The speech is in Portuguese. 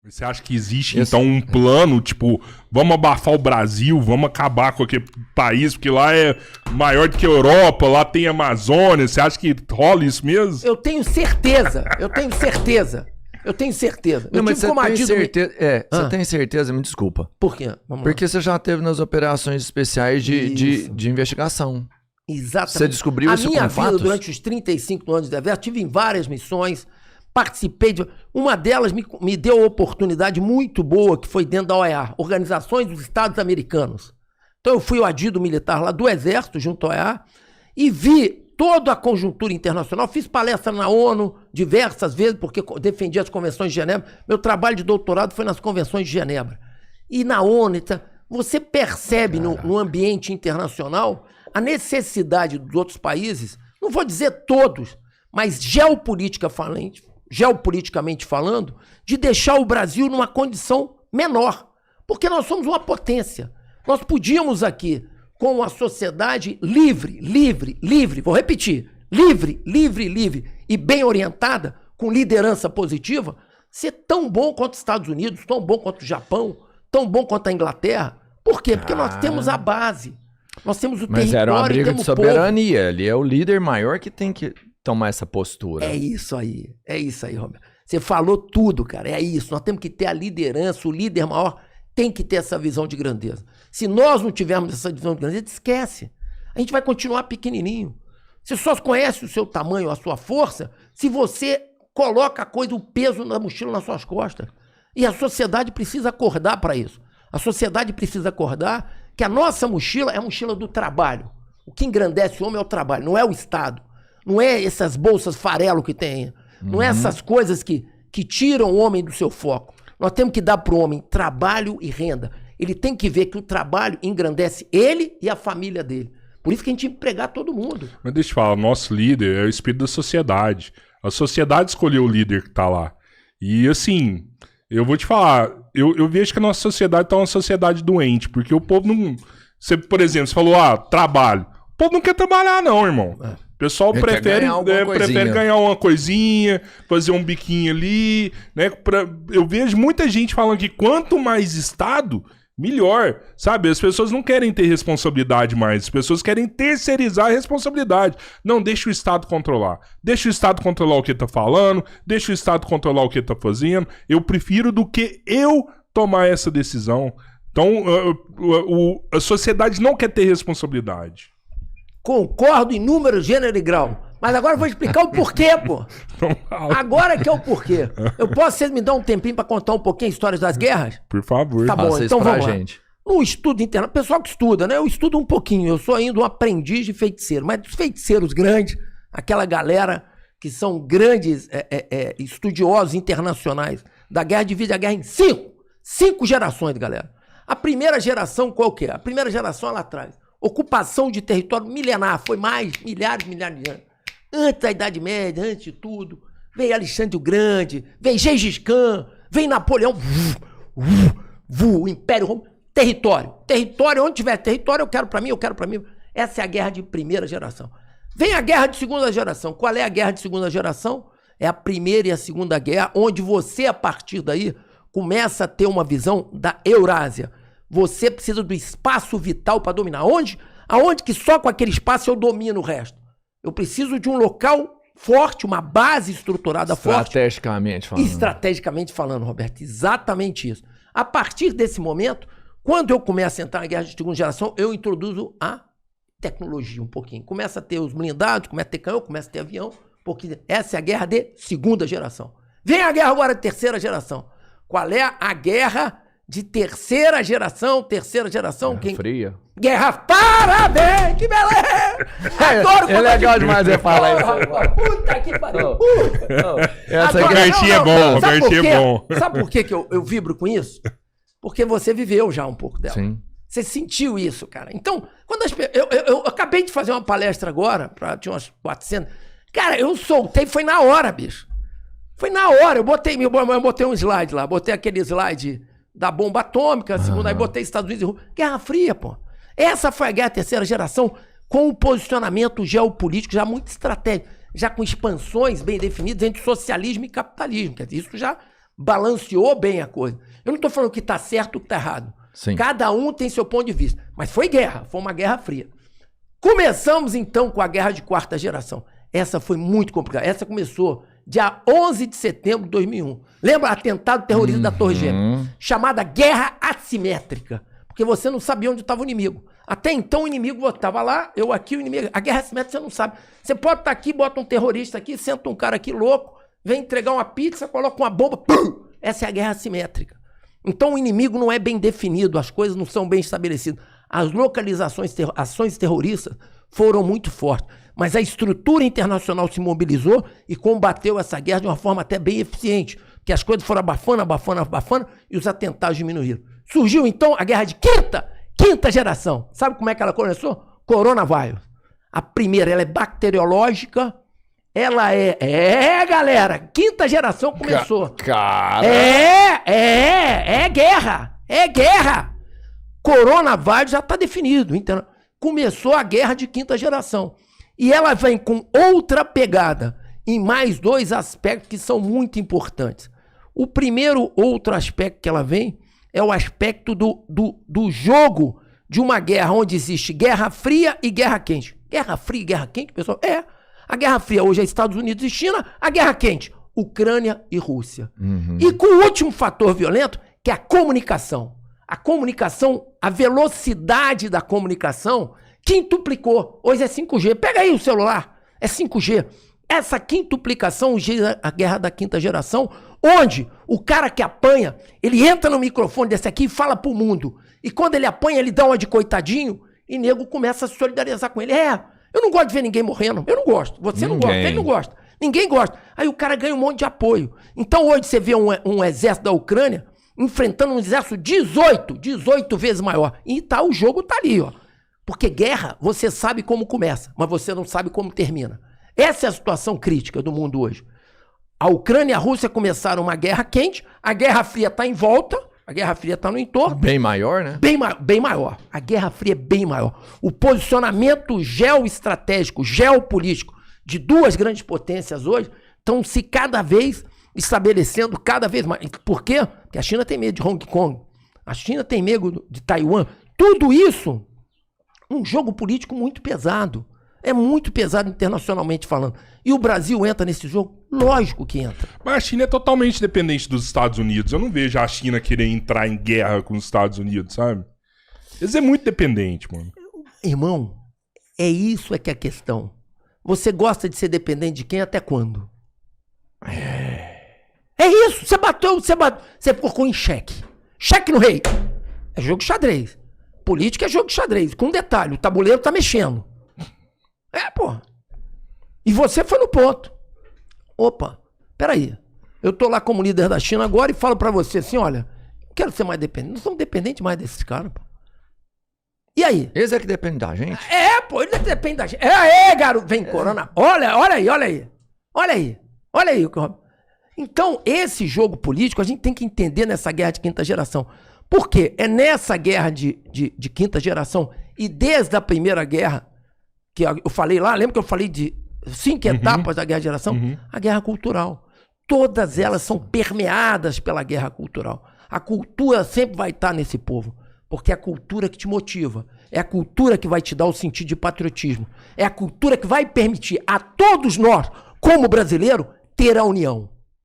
Você acha que existe, então, um plano, tipo, vamos abafar o Brasil, vamos acabar com aquele país, porque lá é maior do que a Europa, lá tem Amazônia, você acha que rola isso mesmo? Eu tenho certeza. Não, mas você tem certeza. Você tem certeza, me desculpa. Por quê? Porque você já teve nas operações especiais de investigação. Exatamente. Você descobriu isso com fatos? A minha vida, durante os 35 anos de exército, tive em várias missões, participei de... Uma delas me deu uma oportunidade muito boa, que foi dentro da OEA, Organizações dos Estados Americanos. Então eu fui o adido militar lá do Exército, junto à OEA, e vi toda a conjuntura internacional. Fiz palestra na ONU diversas vezes, porque defendi as convenções de Genebra. Meu trabalho de doutorado foi nas convenções de Genebra. E na ONU, você percebe no ambiente internacional a necessidade dos outros países, não vou dizer todos, mas geopoliticamente falando, de deixar o Brasil numa condição menor. Porque nós somos uma potência. Nós podíamos aqui, com a sociedade livre, vou repetir, livre e bem orientada, com liderança positiva, ser tão bom quanto os Estados Unidos, tão bom quanto o Japão, tão bom quanto a Inglaterra. Por quê? Porque nós temos a base. Nós temos o território. Mas era uma briga de soberania. Povo. Ele é o líder maior que tem que tomar essa postura. É isso aí, Roberto. Você falou tudo, cara. É isso. Nós temos que ter a liderança, o líder maior tem que ter essa visão de grandeza. Se nós não tivermos essa visão de grandeza, esquece. A gente vai continuar pequenininho. Você só conhece o seu tamanho, a sua força, se você coloca a coisa, o peso da mochila nas suas costas. E a sociedade precisa acordar para isso. A sociedade precisa acordar que a nossa mochila é a mochila do trabalho. O que engrandece o homem é o trabalho, não é o Estado. Não é essas bolsas farelo que tem. Não é essas coisas que tiram o homem do seu foco. Nós temos que dar para o homem trabalho e renda. Ele tem que ver que o trabalho engrandece ele e a família dele. Por isso que a gente tem que empregar todo mundo. Mas deixa eu falar, o nosso líder é o espírito da sociedade. A sociedade escolheu o líder que tá lá. E assim, eu vou te falar, eu vejo que a nossa sociedade tá uma sociedade doente, porque o povo não... Você, por exemplo, você falou, trabalho. O povo não quer trabalhar não, irmão. O pessoal prefere ganhar uma coisinha, fazer um biquinho ali, né? Eu vejo muita gente falando que quanto mais Estado, melhor, sabe? As pessoas não querem ter responsabilidade mais, as pessoas querem terceirizar a responsabilidade. Não, deixa o Estado controlar. Deixa o Estado controlar o que tá falando, deixa o Estado controlar o que tá fazendo. Eu prefiro do que eu tomar essa decisão. Então, a sociedade não quer ter responsabilidade. Concordo em número, gênero e grau. Mas agora eu vou explicar o porquê, pô. Agora que é o porquê. Eu posso, vocês me dão um tempinho pra contar um pouquinho a história das guerras? Por favor. Tá bom, então vamos lá. No estudo interno, pessoal que estuda, né? Eu estudo um pouquinho. Eu sou ainda um aprendiz de feiticeiro. Mas dos feiticeiros grandes, aquela galera que são grandes estudiosos internacionais da guerra, divide a guerra em 5 gerações, galera. A primeira geração qual que é? A primeira geração lá atrás. Ocupação de território milenar, foi mais milhares de anos. Antes da Idade Média, antes de tudo. Veio Alexandre o Grande, veio Gengis Khan, veio Napoleão, o Império Romano. Território, onde tiver território, eu quero pra mim. Essa é a guerra de primeira geração. Vem a guerra de segunda geração. Qual é a guerra de segunda geração? É a primeira e a segunda guerra, onde você, a partir daí, começa a ter uma visão da Eurásia. Você precisa do espaço vital para dominar. Aonde que só com aquele espaço eu domino o resto? Eu preciso de um local forte, uma base estruturada forte. Estrategicamente falando, Roberto. Exatamente isso. A partir desse momento, quando eu começo a entrar na guerra de segunda geração, eu introduzo a tecnologia um pouquinho. Começa a ter os blindados, começa a ter canhão, começa a ter avião, porque essa é a guerra de segunda geração. Vem a guerra agora de terceira geração. Qual é a guerra de terceira geração? Guerra Fria. Guerra, parabéns, que beleza! Adoro é legal demais você falar isso. Puta que pariu. Essa Robertinho é bom, Robertinho é bom. Sabe por que eu vibro com isso? Porque você viveu já um pouco dela. Sim. Você sentiu isso, cara. Então, quando eu acabei de fazer uma palestra agora, tinha umas 400. Cara, eu soltei, foi na hora, bicho. Foi na hora. Eu botei um slide lá, botei aquele slide da bomba atômica, segunda, aí botei Estados Unidos e Rússia. Guerra Fria, pô. Essa foi a guerra terceira geração, com um posicionamento geopolítico já muito estratégico, já com expansões bem definidas entre socialismo e capitalismo. Quer dizer, isso já balanceou bem a coisa. Eu não estou falando que está certo ou que está errado. Sim. Cada um tem seu ponto de vista. Mas foi guerra, foi uma guerra fria. Começamos então com a guerra de quarta geração. Essa foi muito complicada. Essa começou dia 11 de setembro de 2001. Lembra o atentado terrorista da Torre Gêmea? Chamada Guerra Assimétrica. Porque você não sabia onde estava o inimigo. Até então o inimigo estava lá, eu aqui, o inimigo. A guerra assimétrica você não sabe. Você pode estar aqui, bota um terrorista aqui, senta um cara aqui louco, vem entregar uma pizza, coloca uma bomba. Pum! Essa é a guerra assimétrica. Então o inimigo não é bem definido, as coisas não são bem estabelecidas. As localizações, ações terroristas foram muito fortes. Mas a estrutura internacional se mobilizou e combateu essa guerra de uma forma até bem eficiente. Porque as coisas foram abafando e os atentados diminuíram. Surgiu então a guerra de quinta geração. Sabe como é que ela começou? Coronavírus. A primeira, ela é bacteriológica. Ela galera, quinta geração começou. Cara. É guerra. Coronavírus já está definido, entendeu? Começou a guerra de quinta geração. E ela vem com outra pegada, em mais dois aspectos que são muito importantes. O primeiro outro aspecto que ela vem é o aspecto do jogo de uma guerra onde existe guerra fria e guerra quente. Guerra fria e guerra quente, pessoal? A Guerra Fria hoje é Estados Unidos e China, a Guerra Quente, Ucrânia e Rússia. E com o último fator violento, que é a comunicação. A comunicação, a velocidade da comunicação quintuplicou. Hoje é 5G. Pega aí o celular, é 5G. Essa quintuplicação gira a guerra da quinta geração, onde o cara que apanha, ele entra no microfone desse aqui e fala pro mundo. E quando ele apanha, ele dá uma de coitadinho e nego começa a se solidarizar com ele. Eu não gosto de ver ninguém morrendo. Eu não gosto. Você não gosta, ele não gosta. Ninguém gosta. Aí o cara ganha um monte de apoio. Então hoje você vê um exército da Ucrânia enfrentando um exército 18 vezes maior. E o jogo tá ali, ó. Porque guerra, você sabe como começa, mas você não sabe como termina. Essa é a situação crítica do mundo hoje. A Ucrânia e a Rússia começaram uma guerra quente, a Guerra Fria tá em volta, a Guerra Fria está no entorno. Bem maior, né? Bem maior. A Guerra Fria é bem maior. O posicionamento geoestratégico, geopolítico de duas grandes potências hoje estão se cada vez estabelecendo cada vez mais. Por quê? Porque a China tem medo de Hong Kong. A China tem medo de Taiwan. Tudo isso, um jogo político muito pesado. É muito pesado internacionalmente falando. E o Brasil entra nesse jogo? Lógico que entra. Mas a China é totalmente dependente dos Estados Unidos. Eu não vejo a China querer entrar em guerra com os Estados Unidos, sabe? Eles é muito dependente, mano. Irmão, é isso que é a questão. Você gosta de ser dependente de quem até quando? É isso. Você bateu. Você colocou em xeque. Xeque no rei. É jogo de xadrez. Política é jogo de xadrez. Com um detalhe, o tabuleiro tá mexendo. Porra. E você foi no ponto. Opa, peraí. Eu tô lá como líder da China agora e falo pra você assim, olha, não quero ser mais dependente. Não somos dependentes mais desses caras, pô. E aí? Eles é que dependem da gente? Pô, eles é que dependem da gente. Garoto. Vem, corona. Olha aí. Então, esse jogo político, a gente tem que entender nessa guerra de quinta geração. Por quê? É nessa guerra de quinta geração e desde a primeira guerra, que eu falei lá, lembra que eu falei de 5 etapas da guerra de geração? A guerra cultural. Todas elas são permeadas pela guerra cultural. A cultura sempre vai estar nesse povo, porque é a cultura que te motiva, é a cultura que vai te dar o sentido de patriotismo, é a cultura que vai permitir a todos nós, como brasileiro, ter a união.